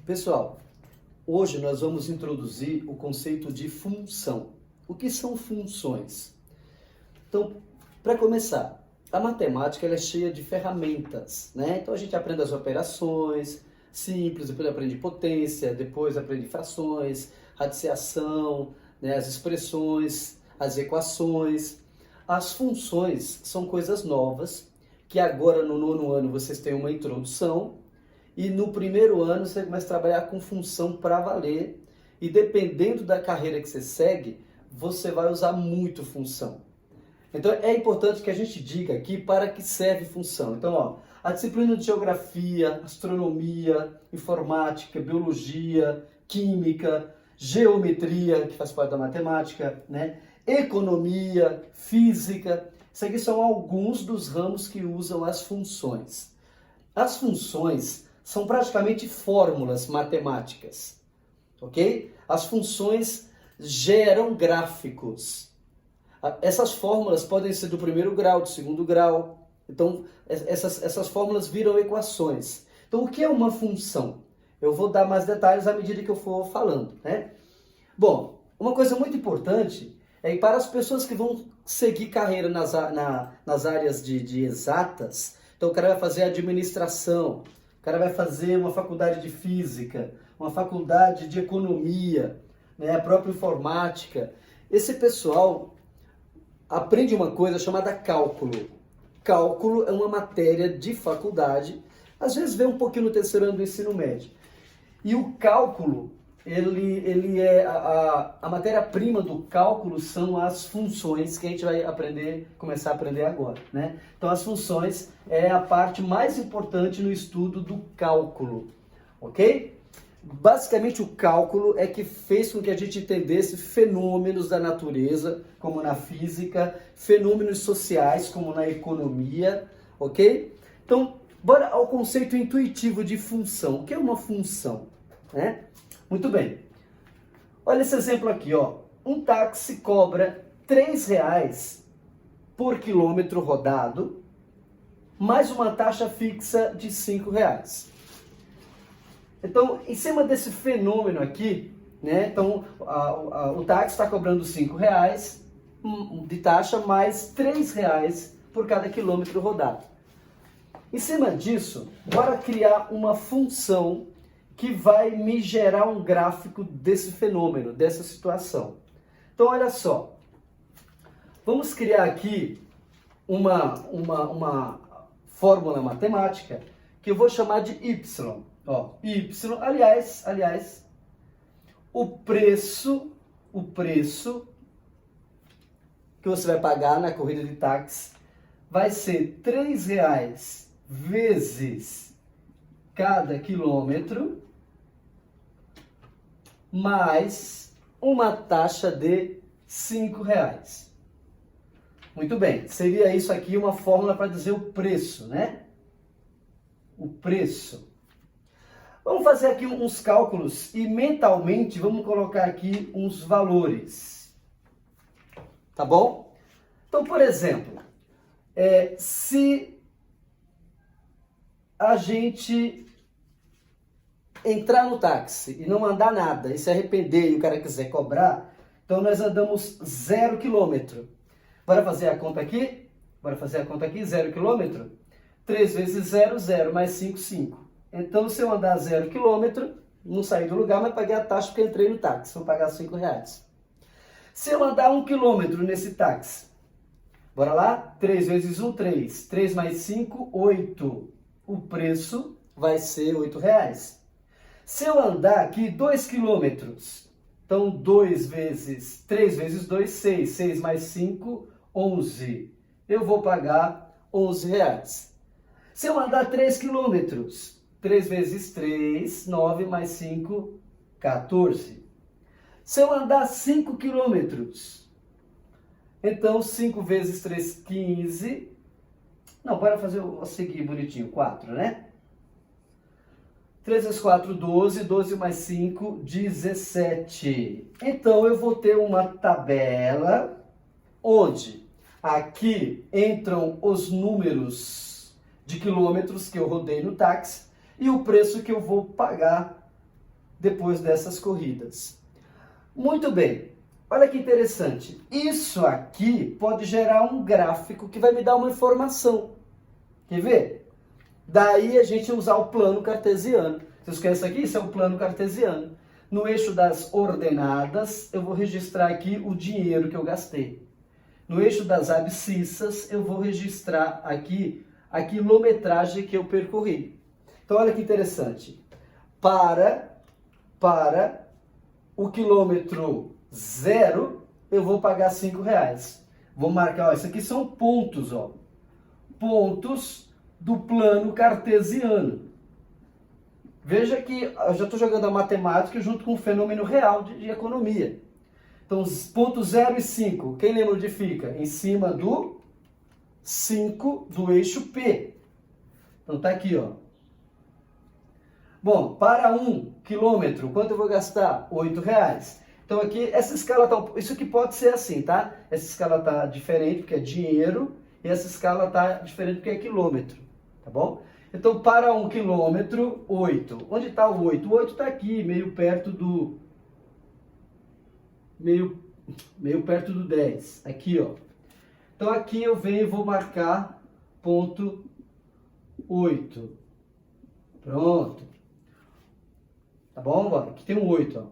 Pessoal, hoje nós vamos introduzir o conceito de função. O que são funções? Então, para começar, a matemática ela é cheia de ferramentas, né? Então a gente aprende as operações simples, depois aprende potência, depois aprende frações, radiciação, né? As expressões, as equações. As funções são coisas novas, que agora no nono ano vocês têm uma introdução, e no primeiro ano você começa a trabalhar com função para valer, e dependendo da carreira que você segue, você vai usar muito função. Então é importante que a gente diga aqui para que serve função. Então, ó, a disciplina de geografia, astronomia, informática, biologia, química, geometria, que faz parte da matemática, né? Economia, física, isso aqui são alguns dos ramos que usam as funções. As funções são praticamente fórmulas matemáticas, ok? As funções geram gráficos. Essas fórmulas podem ser do primeiro grau, do segundo grau. Então, essas fórmulas viram equações. Então, o que é uma função? Eu vou dar mais detalhes à medida que eu for falando, né? Bom, uma coisa muito importante é que para as pessoas que vão seguir carreira nas áreas de exatas, então o cara vai fazer administração, o cara vai fazer uma faculdade de física, uma faculdade de economia, né, a própria informática. Esse pessoal aprende uma coisa chamada cálculo. Cálculo é uma matéria de faculdade, às vezes vem um pouquinho no terceiro ano do ensino médio. E o cálculo, ele é a matéria-prima do cálculo são as funções que a gente vai começar a aprender agora, né? Então as funções é a parte mais importante no estudo do cálculo, ok? Basicamente o cálculo é que fez com que a gente entendesse fenômenos da natureza, como na física, fenômenos sociais, como na economia, ok? Então, bora ao conceito intuitivo de função. O que é uma função, né? Muito bem. Olha esse exemplo aqui, ó. Um táxi cobra R$3 por quilômetro rodado, mais uma taxa fixa de R$5. Então, em cima desse fenômeno aqui, né? Então, o táxi está cobrando R$5 de taxa, mais R$3 por cada quilômetro rodado. Em cima disso, bora criar uma função que vai me gerar um gráfico desse fenômeno, dessa situação. Então, olha só. Vamos criar aqui uma fórmula matemática que eu vou chamar de Y. Ó, Y, aliás, o preço que você vai pagar na corrida de táxi vai ser R$3 vezes cada quilômetro, mais uma taxa de R$5. Muito bem, seria isso aqui uma fórmula para dizer o preço, né? O preço. Vamos fazer aqui uns cálculos e mentalmente vamos colocar aqui uns valores. Tá bom? Então, por exemplo, se a gente entrar no táxi e não andar nada, e se arrepender e o cara quiser cobrar, então nós andamos 0 km. Bora fazer a conta aqui? Bora fazer a conta aqui, 0 km? 3 vezes 0, 0, mais 5, 5. Então, se eu andar 0 km, não sair do lugar, mas paguei a taxa porque eu entrei no táxi, vou pagar R$5. Se eu andar 1 km nesse táxi, bora lá? 3 vezes 1, 3. 3 mais 5, 8. O preço vai ser R$8. Se eu andar aqui 2 km, então 3 vezes 2, 6. 6 mais 5, 11. Eu vou pagar R$11. Se eu andar 3 km, 3 vezes 3, 9 mais 5, 14. Se eu andar 5 km, então 5 vezes 3, 15. Não, bora fazer o seguir bonitinho, 4, né? 3 vezes 4, 12, 12 mais 5, 17. Então, eu vou ter uma tabela onde aqui entram os números de quilômetros que eu rodei no táxi e o preço que eu vou pagar depois dessas corridas. Muito bem, olha que interessante. Isso aqui pode gerar um gráfico que vai me dar uma informação. Quer ver? Daí a gente usar o plano cartesiano. Vocês conhecem aqui? Isso é o plano cartesiano. No eixo das ordenadas, eu vou registrar aqui o dinheiro que eu gastei. No eixo das abscissas, eu vou registrar aqui a quilometragem que eu percorri. Então, olha que interessante. Para o quilômetro 0, eu vou pagar R$5. Vou marcar, ó, isso aqui são pontos, ó. Pontos do plano cartesiano. Veja que eu já estou jogando a matemática junto com um fenômeno real de economia. Então, os pontos 0 e 5, quem lembra onde fica? Em cima do 5 do eixo P. Então, tá aqui, ó. Bom, para 1 quilômetro, quanto eu vou gastar? R$8. Então, aqui, essa escala tá... Isso aqui pode ser assim, tá? Essa escala tá diferente, porque é dinheiro, e essa escala tá diferente, porque é quilômetro, tá bom? Então, para 1 quilômetro, 8. Onde está o 8? O 8 está aqui, meio perto do 10. Aqui, ó. Então, aqui eu venho e vou marcar ponto 8. Pronto. Tá bom? Aqui tem um 8, ó.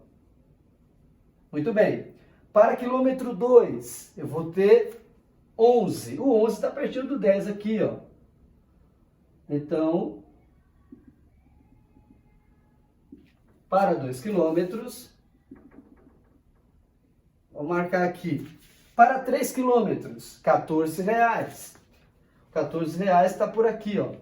Muito bem. Para quilômetro 2, eu vou ter 11. O 11 está pertinho do 10 aqui, ó. Então, para 2 quilômetros, vou marcar aqui. Para 3 quilômetros, R$14. R$14 está por aqui, ó.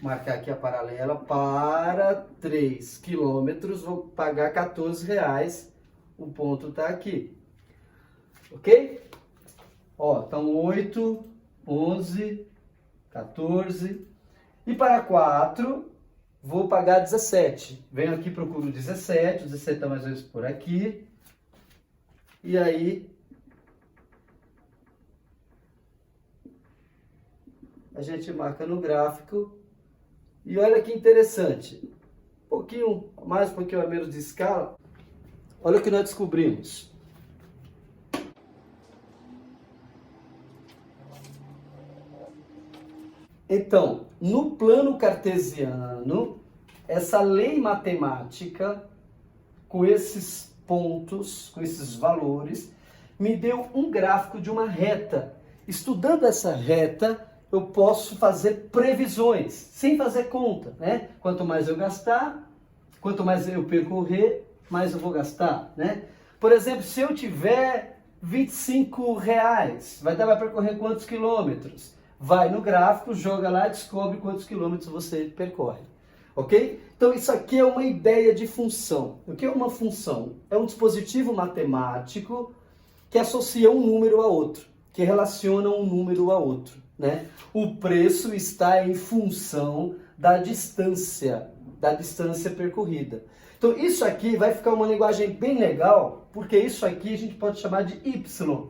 Marcar aqui a paralela. Para 3 quilômetros, vou pagar R$14. O ponto está aqui. Ok? Ó, então 8, 11, 14. E para 4, vou pagar 17. Venho aqui, procuro 17. O 17 está mais ou menos por aqui. E aí, a gente marca no gráfico. E olha que interessante. Um pouquinho mais, um pouquinho a menos de escala. Olha o que nós descobrimos. Então, no plano cartesiano, essa lei matemática, com esses pontos, com esses valores, me deu um gráfico de uma reta. Estudando essa reta, eu posso fazer previsões, sem fazer conta, né? Quanto mais eu gastar, quanto mais eu percorrer, mais eu vou gastar, né? Por exemplo, se eu tiver R$25, vai dar para percorrer quantos quilômetros? Vai no gráfico, joga lá e descobre quantos quilômetros você percorre. Ok? Então isso aqui é uma ideia de função. O que é uma função? É um dispositivo matemático que associa um número a outro, que relaciona um número a outro, né? O preço está em função da distância percorrida. Então isso aqui vai ficar uma linguagem bem legal, porque isso aqui a gente pode chamar de y.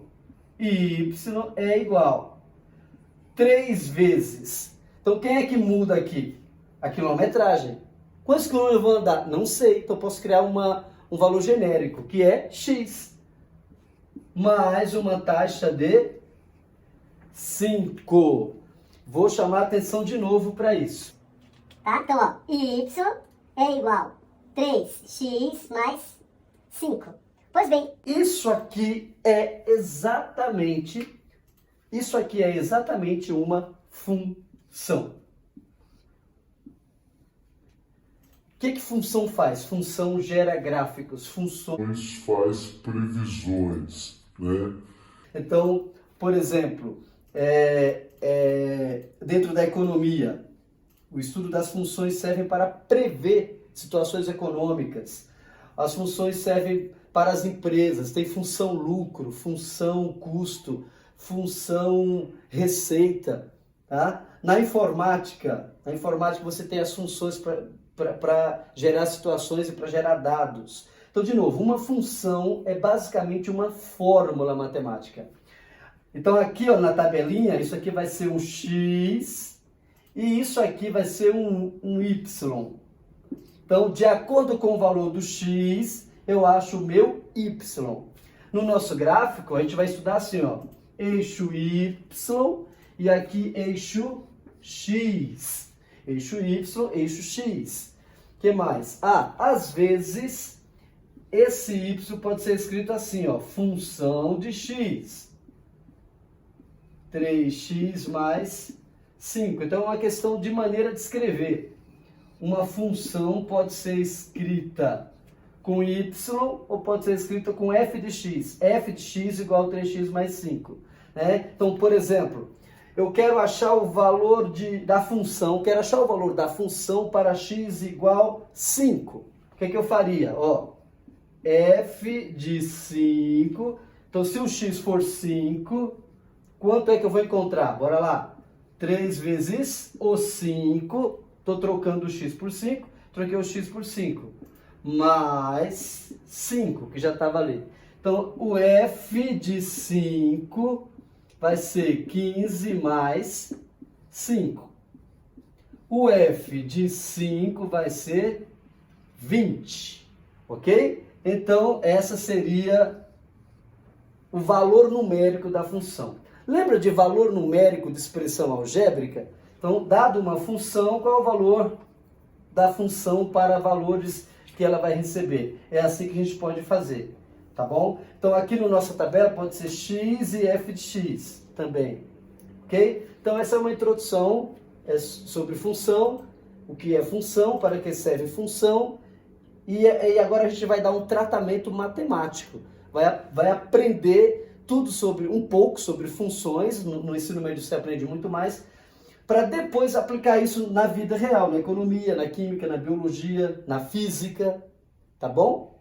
E y é igual 3 vezes. Então, quem é que muda aqui? A quilometragem. Quantos quilômetros eu vou andar? Não sei. Então, eu posso criar um valor genérico, que é x. Mais uma taxa de 5. Vou chamar a atenção de novo para isso. Tá? Então, ó, y é igual 3x mais 5. Pois bem, Isso aqui é exatamente uma função. O que função faz? Função gera gráficos, funções Faz previsões, né? Então, por exemplo, dentro da economia, o estudo das funções serve para prever situações econômicas. As funções servem para as empresas, tem função lucro, função custo, função receita. Tá? Na informática você tem as funções para gerar situações e para gerar dados. Então, de novo, uma função é basicamente uma fórmula matemática. Então, aqui ó, na tabelinha, isso aqui vai ser um x E isso aqui vai ser um y. Então, de acordo com o valor do x, eu acho o meu y. No nosso gráfico, a gente vai estudar assim, ó, eixo y e aqui eixo x. Eixo y, eixo x. O que mais? Às vezes, esse y pode ser escrito assim, ó, função de x. 3x mais 5. Então, é uma questão de maneira de escrever. Uma função pode ser escrita com y ou pode ser escrita com f de x. F de x igual a 3x mais 5. Né? Então, por exemplo, eu quero achar o valor da função, quero achar o valor da função para x igual 5. O que eu faria? Ó, f de 5. Então, se o x for 5, quanto é que eu vou encontrar? Bora lá. 3 vezes o 5. Estou trocando o x por 5. Troquei o x por 5. Mais 5, que já estava ali. Então, o f de 5 vai ser 15 mais 5. O f de 5 vai ser 20. Ok? Então, essa seria o valor numérico da função. Lembra de valor numérico de expressão algébrica? Então, dado uma função, qual é o valor da função para valores que ela vai receber? É assim que a gente pode fazer, tá bom? Então, aqui na nossa tabela pode ser x e f de x também, ok? Então, essa é uma introdução sobre função, o que é função, para que serve função, e agora a gente vai dar um tratamento matemático, vai aprender tudo um pouco sobre funções, no ensino médio você aprende muito mais, para depois aplicar isso na vida real, na economia, na química, na biologia, na física, tá bom?